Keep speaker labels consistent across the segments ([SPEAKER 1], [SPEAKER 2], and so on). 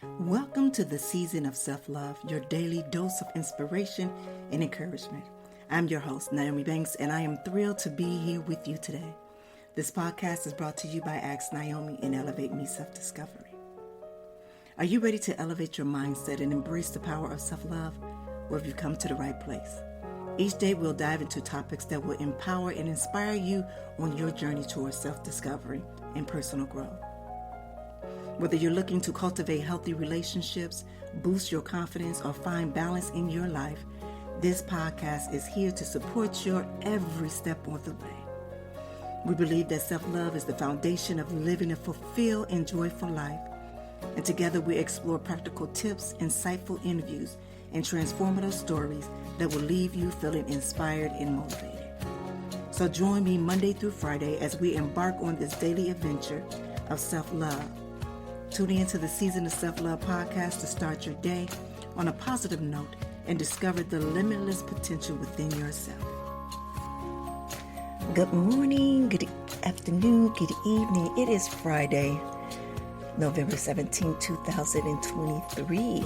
[SPEAKER 1] Welcome to the season of self-love, your daily dose of inspiration and encouragement. I'm your host, Nyomi, and I am thrilled to be here with you today. This podcast is brought to you by Ask Nyomi and Elevate Me Self-Discovery. Are you ready to elevate your mindset and embrace the power of self-love? Well, you've come to the right place. Each day we'll dive into topics that will empower and inspire you on your journey towards self-discovery and personal growth. Whether you're looking to cultivate healthy relationships, boost your confidence, or find balance in your life, this podcast is here to support your every step on the way. We believe that self-love is the foundation of living a fulfilled and joyful life. And together we explore practical tips, insightful interviews, and transformative stories that will leave you feeling inspired and motivated. So join me Monday through Friday as we embark on this daily adventure of self-love. Tune in to the Season of Self-Love podcast to start your day on a positive note and discover the limitless potential within yourself. Good morning, good afternoon, good evening. It is Friday, November 17, 2023.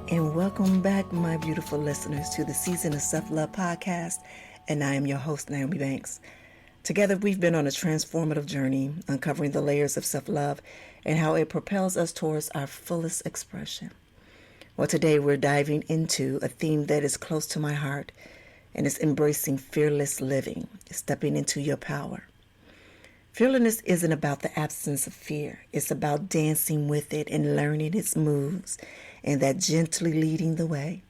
[SPEAKER 1] And welcome back, my beautiful listeners, to the Season of Self-Love podcast. And I am your host, Nyomi. Together, we've been on a transformative journey, uncovering the layers of self-love and how it propels us towards our fullest expression. Well, today we're diving into a theme that is close to my heart, and it's embracing fearless living, stepping into your power. Fearlessness isn't about the absence of fear. It's about dancing with it and learning its moves, and that gently leading the way.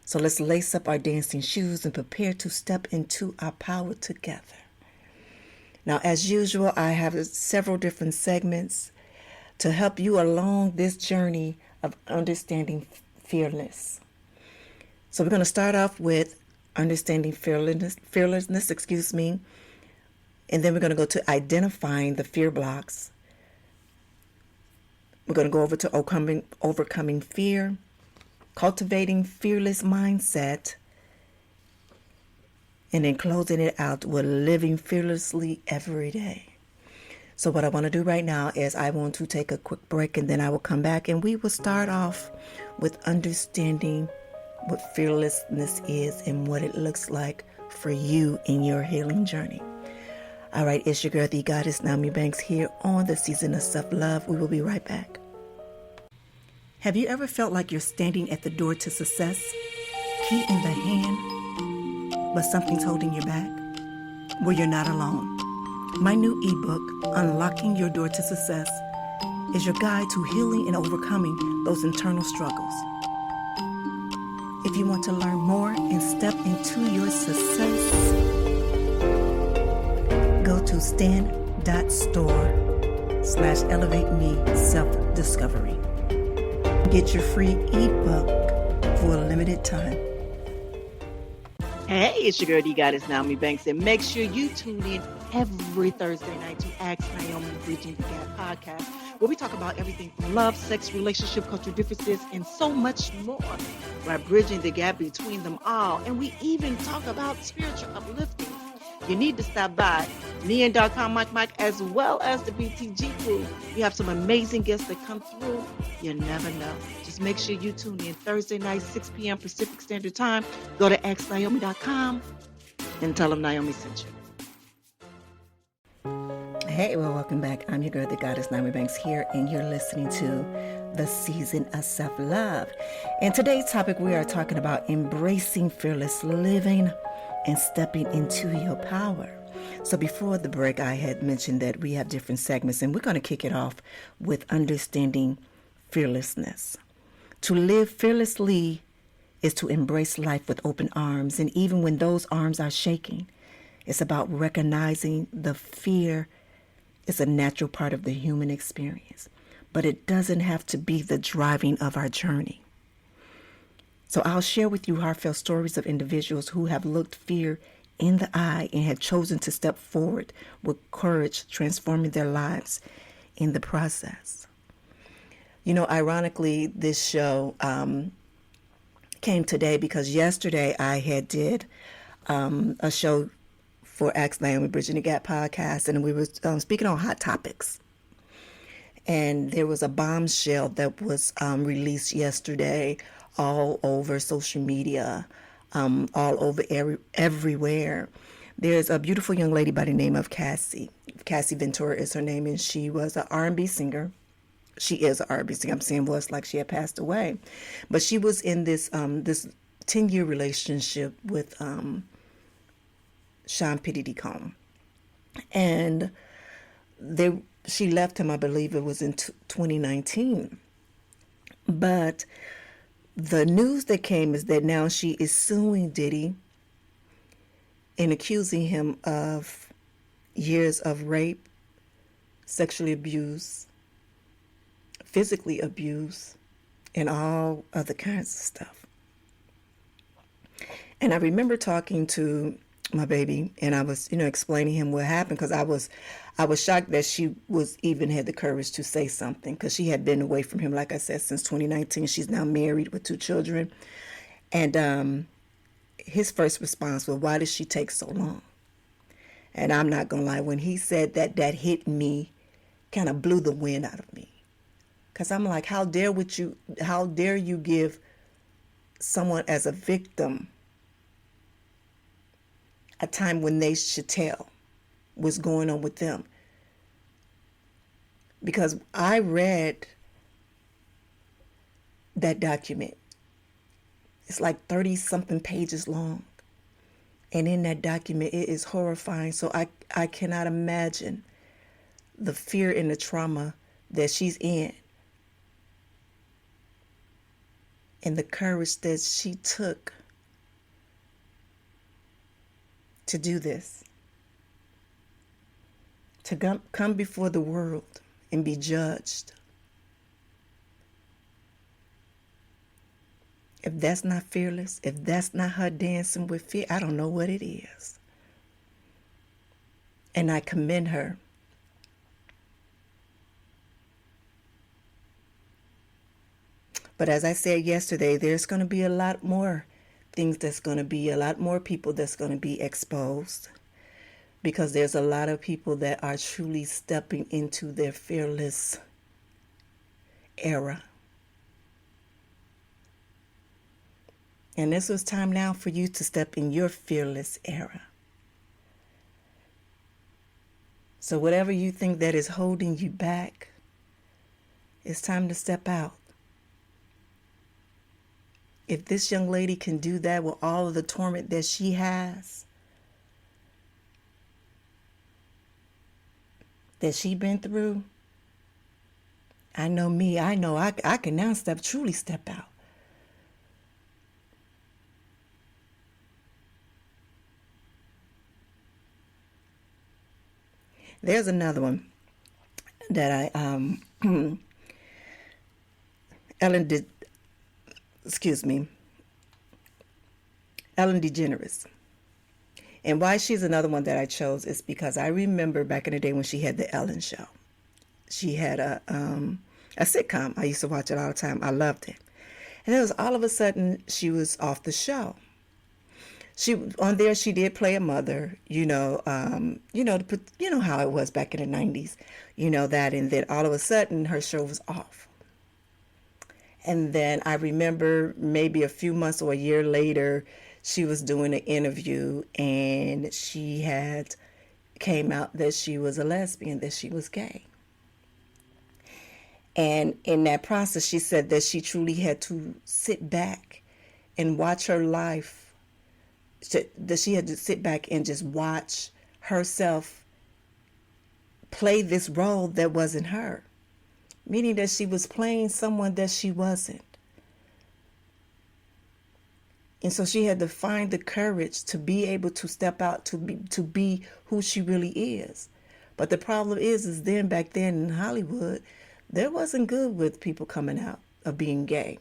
[SPEAKER 1] So let's lace up our dancing shoes and prepare to step into our power together. Now, as usual, I have several different segments to help you along this journey of understanding fearlessness. So we're going to start off with understanding fearlessness, and then we're going to go to identifying the fear blocks. We're going to go over to overcoming fear, cultivating fearless mindset, and then closing it out with living fearlessly every day. So what I want to do right now is I want to take a quick break, and then I will come back and we will start off with understanding what fearlessness is and what it looks like for you in your healing journey. All right, it's your girl, the goddess Nyomi here on the Season of Self-Love. We will be right back. Have you ever felt like you're standing at the door to success, key in the hand, but something's holding you back? Well, you're not alone. My new ebook, Unlocking Your Door to Success, is your guide to healing and overcoming those internal struggles. If you want to learn more and step into your success, go to stand.store/elevate-me-self-discovery. Get your free ebook for a limited time. Hey, it's your girl, the goddess Nyomi, and make sure you tune in every Thursday night to Ask Nyomi Bridging the Gap podcast, where we talk about everything from love, sex, relationship, cultural differences, and so much more. We're bridging the gap between them all, and we even talk about spiritual uplifting. You need to stop by me and Dr. Mike, as well as the BTG crew. We have some amazing guests that come through. You never know. Just make sure you tune in Thursday night, 6 p.m. Pacific Standard Time. Go to AskNyomi.com and tell them Nyomi sent you. Hey, well, welcome back. I'm your girl, the goddess Nyomi here, and you're listening to the Season of Self-Love. And today's topic, we are talking about embracing fearless living and stepping into your power. So before the break, I had mentioned that we have different segments, and we're going to kick it off with understanding fearlessness. To live fearlessly is to embrace life with open arms, and even when those arms are shaking, it's about recognizing the fear is a natural part of the human experience, but it doesn't have to be the driving of our journey. So I'll share with you heartfelt stories of individuals who have looked fear in the eye and have chosen to step forward with courage, transforming their lives in the process. You know, ironically, this show came today because yesterday I had did a show for Ask Nyomi Bridging the Gap podcast, and we were speaking on hot topics. And there was a bombshell that was released yesterday all over social media, all over everywhere. There's a beautiful young lady by the name of Cassie. Cassie Ventura is her name, and she was an R&B singer. She is an R&B singer. I'm saying was like she had passed away, but she was in this 10-year relationship with Sean P. Combs, and she left him. I believe it was in 2019. But the news that came is that now she is suing Diddy and accusing him of years of rape, sexually abuse, physically abuse, and all other kinds of stuff. And I remember talking to my baby, and I was, explaining him what happened, because I was shocked that she even had the courage to say something, because she had been away from him, like I said, since 2019. She's now married with 2 children. And his first response was, "Why did she take so long?" And I'm not gonna lie, when he said that, that hit me, kind of blew the wind out of me, because I'm like, how dare you give someone as a victim a time when they should tell what's going on with them? Because I read that document. It's like 30 something pages long. And in that document, it is horrifying. So I cannot imagine the fear and the trauma that she's in, and the courage that she took to do this, to come before the world and be judged. If that's not fearless, if that's not her dancing with fear, I don't know what it is. And I commend her. But as I said yesterday, there's going to be a lot more things a lot more people that's going to be exposed, because there's a lot of people that are truly stepping into their fearless era. And this was time now for you to step in your fearless era. So whatever you think that is holding you back, it's time to step out. If this young lady can do that with all of the torment that she has, that she's been through, I know me, I know I can now truly step out. There's another one that Ellen DeGeneres. And why she's another one that I chose is because I remember back in the day when she had the Ellen show. She had a sitcom. I used to watch it all the time. I loved it. And it was all of a sudden she was off the show. She did play a mother, how it was back in the 90s, that, and then all of a sudden her show was off. And then I remember maybe a few months or a year later, she was doing an interview, and she had came out that she was a lesbian, that she was gay. And in that process, she said that she truly had to sit back and watch her life, that she had to sit back and just watch herself play this role that wasn't her. Meaning that she was playing someone that she wasn't. And so she had to find the courage to be able to step out, to be who she really is. But the problem is back then in Hollywood, there wasn't good with people coming out of being gay.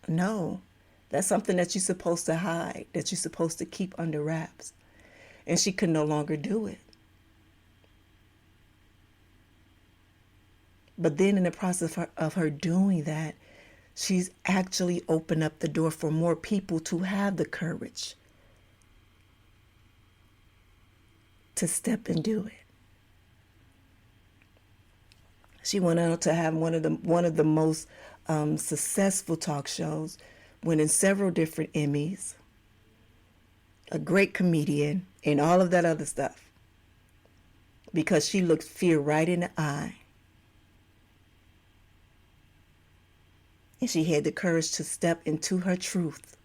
[SPEAKER 1] No, that's something that you're supposed to hide, that you're supposed to keep under wraps. And she could no longer do it. But then in the process of her doing that, she's actually opened up the door for more people to have the courage to step and do it. She went on to have one of the most successful talk shows, winning several different Emmys, a great comedian, and all of that other stuff, because she looked fear right in the eye. And she had the courage to step into her truth.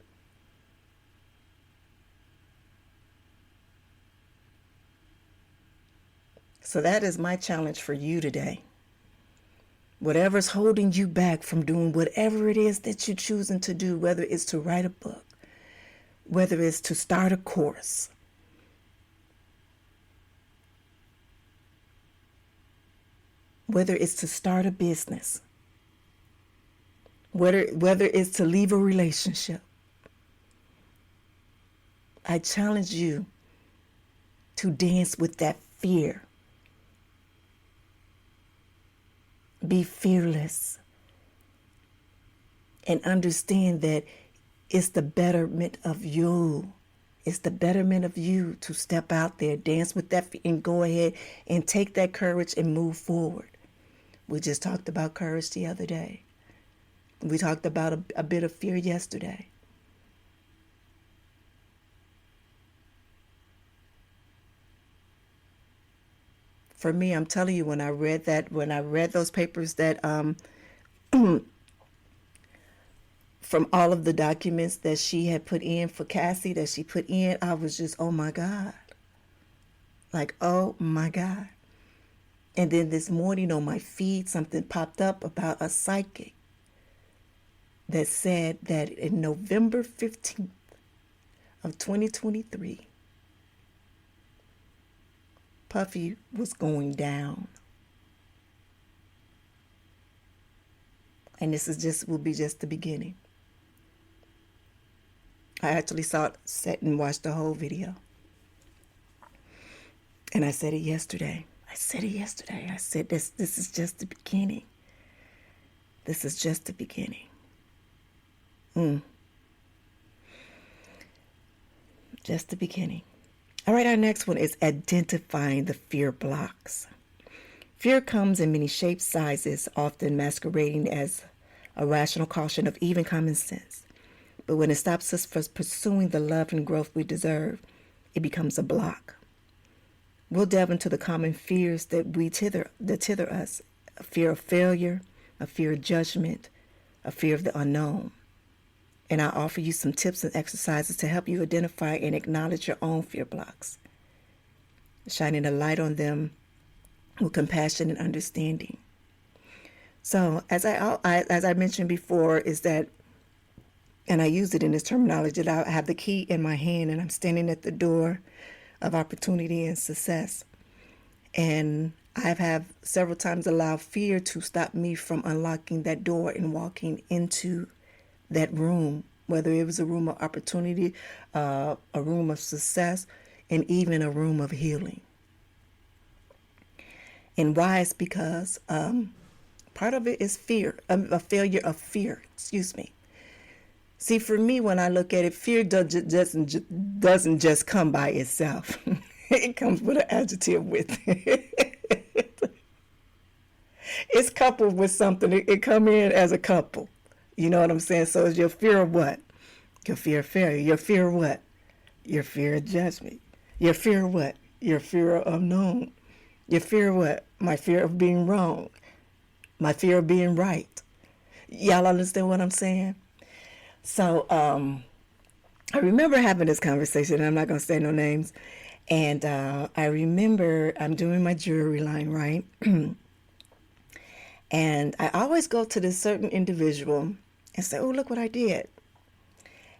[SPEAKER 1] So that is my challenge for you today. Whatever's holding you back from doing whatever it is that you're choosing to do, whether it's to write a book, whether it's to start a course, whether it's to start a business, whether it's to leave a relationship, I challenge you to dance with that fear. Be fearless and understand that it's the betterment of you. It's the betterment of you to step out there, dance with that fear, and go ahead and take that courage and move forward. We just talked about courage the other day. We talked about a bit of fear yesterday. For me, I'm telling you, when I read those papers that from all of the documents that she had put in for Cassie, that she put in, I was just, oh my God. Like, oh my God. And then this morning on my feed, something popped up about a psychic that said that in November 15th of 2023, Puffy was going down. And will be just the beginning. I actually sat and watched the whole video. And I said it yesterday. I said this is just the beginning. This is just the beginning. Just the beginning. All right, our next one is identifying the fear blocks. Fear comes in many shapes, sizes, often masquerading as a rational caution of even common sense. But when it stops us from pursuing the love and growth we deserve, it becomes a block. We'll delve into the common fears that tether us: a fear of failure, a fear of judgment, a fear of the unknown. And I offer you some tips and exercises to help you identify and acknowledge your own fear blocks, shining a light on them with compassion and understanding. So, as I mentioned before, is that, and I used it in this terminology, that I have the key in my hand and I'm standing at the door of opportunity and success. And have several times allowed fear to stop me from unlocking that door and walking into that room, whether it was a room of opportunity, a room of success, and even a room of healing. And why? It's because part of it is fear, a failure of fear. See, for me, when I look at it, fear doesn't just come by itself. It comes with an adjective with it. It's coupled with something. It come in as a couple. You know what I'm saying? So it's your fear of what? Your fear of failure. Your fear of what? Your fear of judgment. Your fear of what? Your fear of unknown. Your fear of what? My fear of being wrong. My fear of being right. Y'all understand what I'm saying? So I remember having this conversation, and I'm not going to say no names. And I remember I'm doing my jewelry line, right? And I always go to this certain individual and say, oh, look what I did.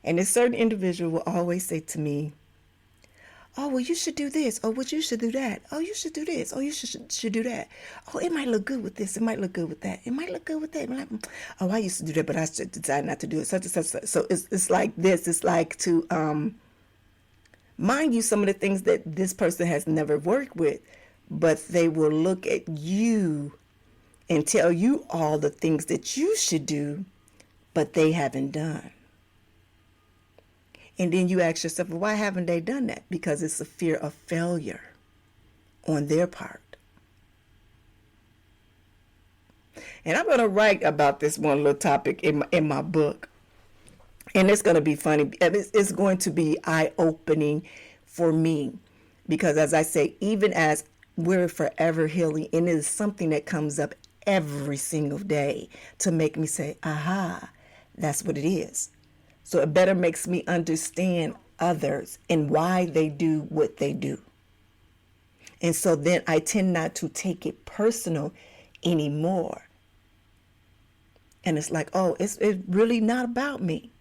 [SPEAKER 1] And this certain individual will always say to me, oh, well, you should do this. Oh, well, you should do that. Oh, you should do this. Oh, you should do that. Oh, it might look good with this. It might look good with that. It might look good with that. Like, oh, I used to do that, but I decided not to do it. Such and such. So it's like this. It's like to mind you some of the things that this person has never worked with, but they will look at you and tell you all the things that you should do, but they haven't done. And then you ask yourself, well, why haven't they done that? Because it's a fear of failure on their part. And I'm going to write about this one little topic in my book. And it's going to be funny. It's going to be eye-opening for me. Because as I say, even as we're forever healing, and it is something that comes up every single day to make me say, aha, that's what it is. So it better makes me understand others and why they do what they do. And so then I tend not to take it personal anymore. And it's like, oh, it's really not about me.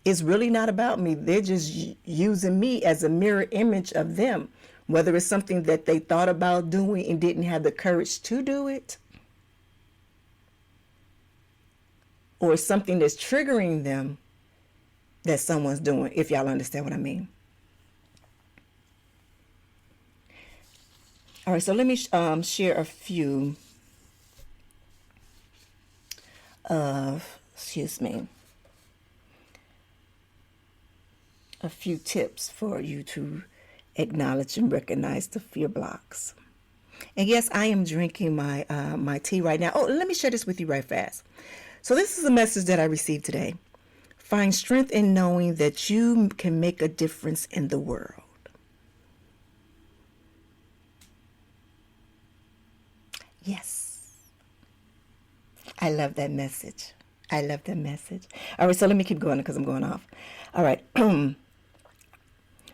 [SPEAKER 1] It's really not about me. They're just using me as a mirror image of them, whether it's something that they thought about doing and didn't have the courage to do it, or something that's triggering them that someone's doing, if y'all understand what I mean. All right, so let me share a few a few tips for you to acknowledge and recognize the fear blocks. And yes, I am drinking my my tea right now. Oh, let me share this with you right fast. So this is a message that I received today. Find strength in knowing that you can make a difference in the world. Yes. I love that message. I love that message. All right, so let me keep going because I'm going off. All right.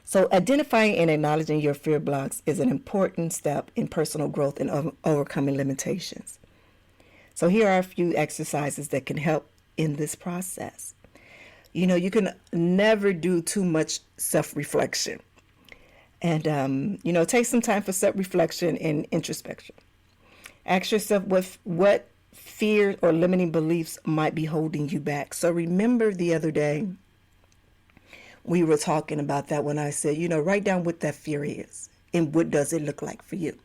[SPEAKER 1] So identifying and acknowledging your fear blocks is an important step in personal growth and overcoming limitations. So here are a few exercises that can help in this process. You know, you can never do too much self-reflection. And, you know, take some time for self-reflection and introspection. Ask yourself what fears or limiting beliefs might be holding you back. So remember the other day, we were talking about that when I said, you know, write down what that fear is and what does it look like for you.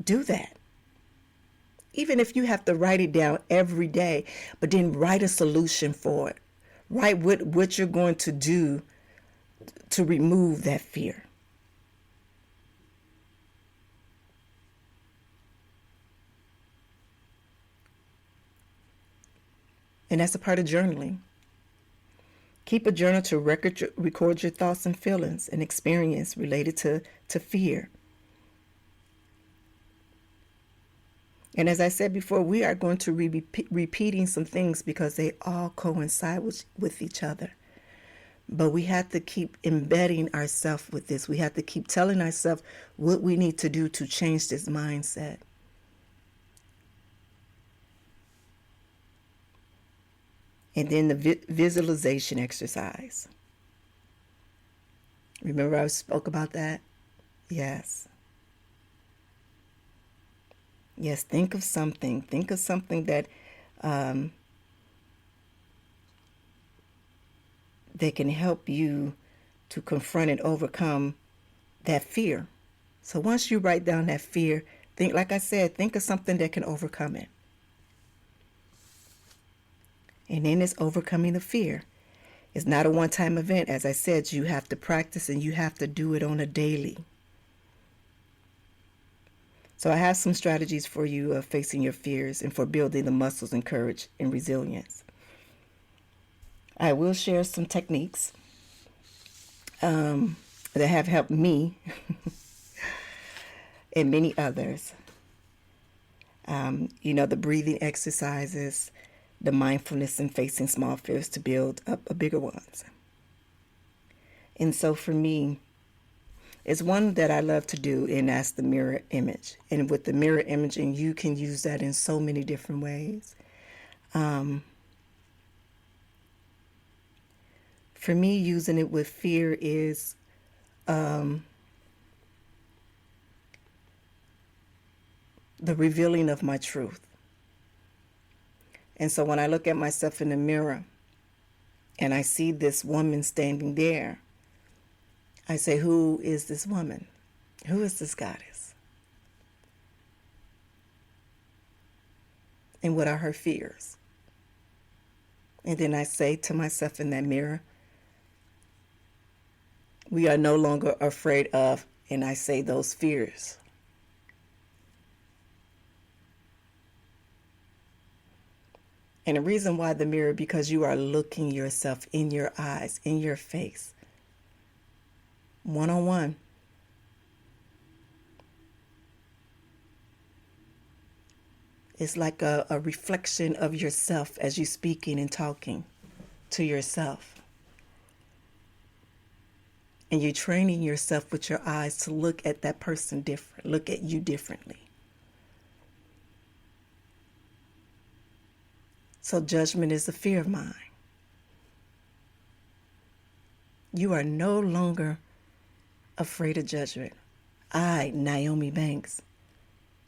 [SPEAKER 1] Do that. Even if you have to write it down every day, but then write a solution for it. Write what you're going to do to remove that fear. And that's a part of journaling. Keep a journal to record your thoughts and feelings and experience related to fear. And as I said before, we are going to be repeating some things because they all coincide with each other. But we have to keep embedding ourselves with this. We have to keep telling ourselves what we need to do to change this mindset. And then the visualization exercise. Remember I spoke about that? Yes. Yes, think of something. Think of something that that can help you to confront and overcome that fear. So once you write down that fear, think, like I said, think of something that can overcome it. And then it's overcoming the fear. It's not a one-time event. As I said, you have to practice and you have to do it on a daily. So I have some strategies for you of facing your fears and for building the muscles and courage and resilience. I will share some techniques that have helped me and many others. You know, the breathing exercises, the mindfulness and facing small fears to build up bigger ones. And so for me, it's one that I love to do, and that's the mirror image. And with the mirror imaging, you can use that in so many different ways. For me, using it with fear is the revealing of my truth. And so when I look at myself in the mirror and I see this woman standing there, I say, who is this woman? Who is this goddess? And what are her fears? And then I say to myself in that mirror, we are no longer afraid of, and I say those fears. And the reason why the mirror, because you are looking yourself in your eyes, in your face, one-on-one. It's like a reflection of yourself as you speaking and talking to yourself. And you're training yourself with your eyes to look at that person different, look at you differently. So judgment is a fear of mine. You are no longer afraid of judgment. I, Nyomi Banks,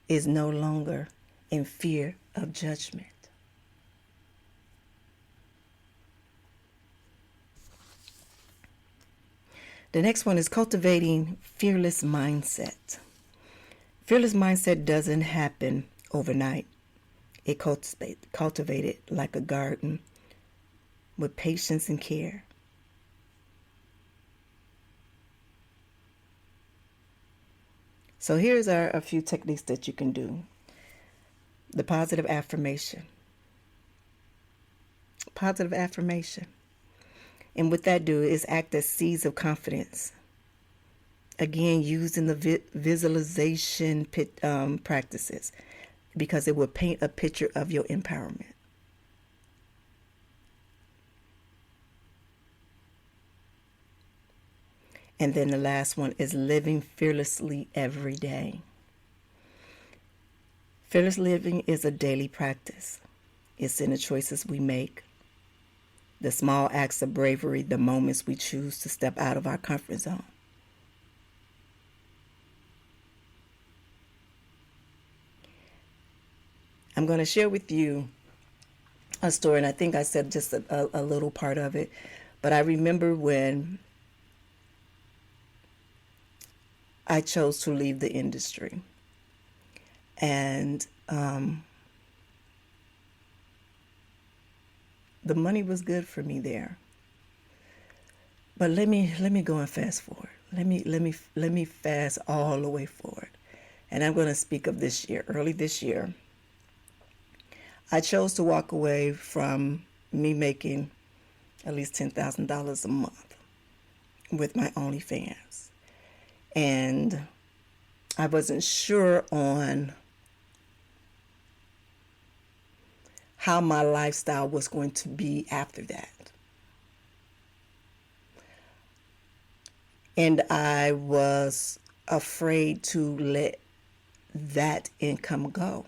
[SPEAKER 1] is no longer in fear of judgment. The next one is cultivating fearless mindset. Fearless mindset doesn't happen overnight. It cultivated like a garden with patience and care. So here's a few techniques that you can do. The positive affirmation. Positive affirmation. And what that do is act as seeds of confidence. Again, using the visualization practices, because it will paint a picture of your empowerment. And then the last one is living fearlessly every day. Fearless living is a daily practice. It's in the choices we make, the small acts of bravery, the moments we choose to step out of our comfort zone. I'm going to share with you a story, and I think I said just a little part of it, but I remember when I chose to leave the industry. And the money was good for me there. But let me go and fast forward. Let me fast all the way forward. And I'm going to speak of this year, early this year. I chose to walk away from me making at least $10,000 a month with my OnlyFans. And I wasn't sure on how my lifestyle was going to be after that. And I was afraid to let that income go.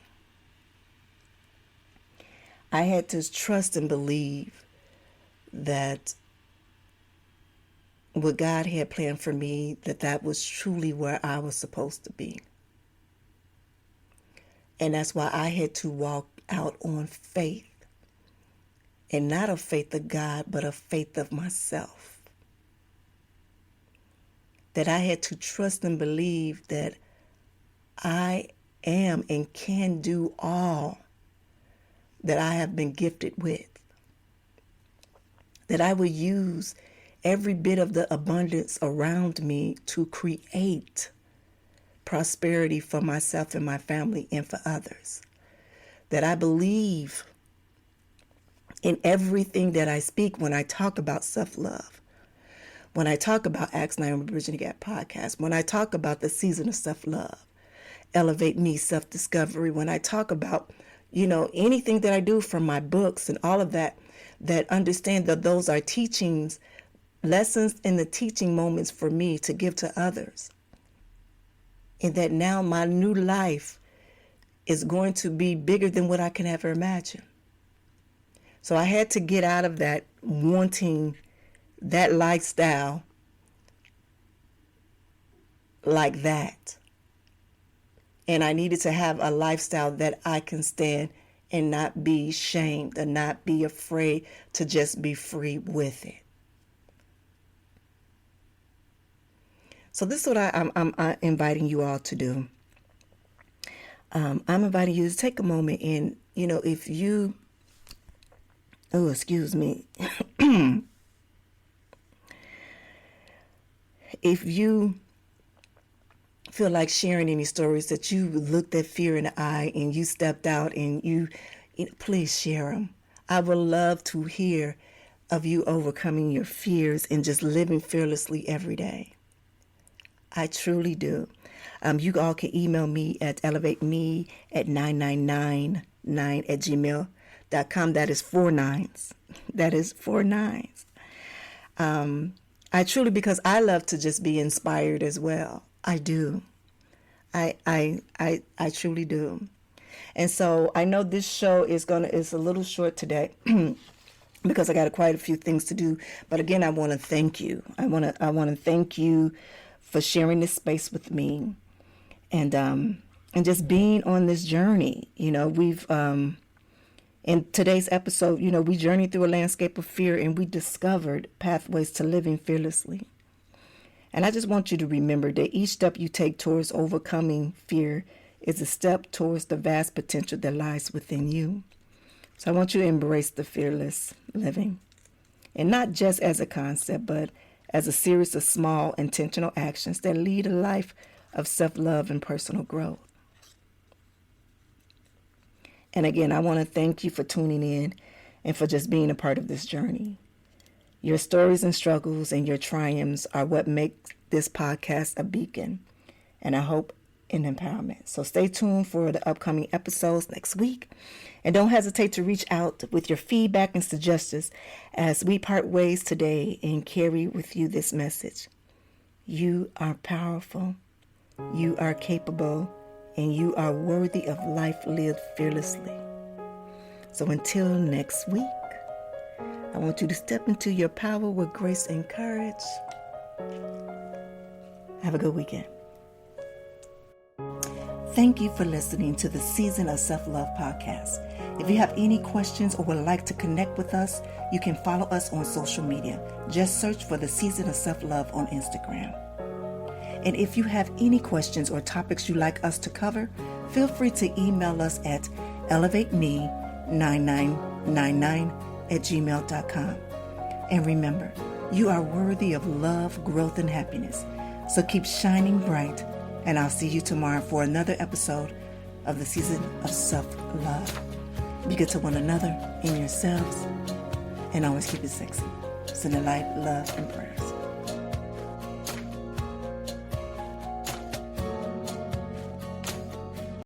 [SPEAKER 1] I had to trust and believe that what God had planned for me, that was truly where I was supposed to be. And that's why I had to walk out on faith. And not a faith of God, but a faith of myself. That I had to trust and believe that I am and can do all that I have been gifted with. That I would use every bit of the abundance around me to create prosperity for myself and my family and for others. That I believe in everything that I speak when I talk about self-love. When I talk about Ask Nyomi Bridging the Gap podcast. When I talk about the season of self-love. Elevate Me, self-discovery. When I talk about, anything that I do from my books and all of that, that understand that those are teachings, lessons in the teaching moments for me to give to others. And that now my new life is going to be bigger than what I can ever imagine. So I had to get out of that wanting that lifestyle like that. And I needed to have a lifestyle that I can stand and not be shamed and not be afraid to just be free with it. So this is what I'm inviting you all to do. I'm inviting you to take a moment and, if you, excuse me, if you feel like sharing any stories that you looked at fear in the eye and you stepped out and you please share them. I would love to hear of you overcoming your fears and just living fearlessly every day. I truly do. You all can email me at elevateme@9999@gmail.com. That is 4 nines. That is 4 nines. I truly, because I love to just be inspired as well. I do. I truly do. And so I know this show is a little short today because I got quite a few things to do. But again, I want to thank you. I want to thank you for sharing this space with me, and just being on this journey. We've in today's episode, we journeyed through a landscape of fear, and we discovered pathways to living fearlessly. And I just want you to remember that each step you take towards overcoming fear is a step towards the vast potential that lies within you. So I want you to embrace the fearless living, and not just as a concept, but as a series of small intentional actions that lead a life of self-love and personal growth. And again, I want to thank you for tuning in and for just being a part of this journey. Your stories and struggles and your triumphs are what make this podcast a beacon, and I hope in empowerment. So stay tuned for the upcoming episodes next week. And don't hesitate to reach out with your feedback and suggestions as we part ways today and carry with you this message. You are powerful, you are capable, and you are worthy of life lived fearlessly. So until next week, I want you to step into your power with grace and courage. Have a good weekend. Thank you for listening to the Season of Self-Love podcast. If you have any questions or would like to connect with us, you can follow us on social media. Just search for the Season of Self-Love on Instagram. And if you have any questions or topics you'd like us to cover, feel free to email us at elevateme9999@gmail.com. And remember, you are worthy of love, growth, and happiness. So keep shining bright, and I'll see you tomorrow for another episode of the Season of Self-Love. Be good to one another and yourselves, and always keep it sexy. Send a light, love, and prayers.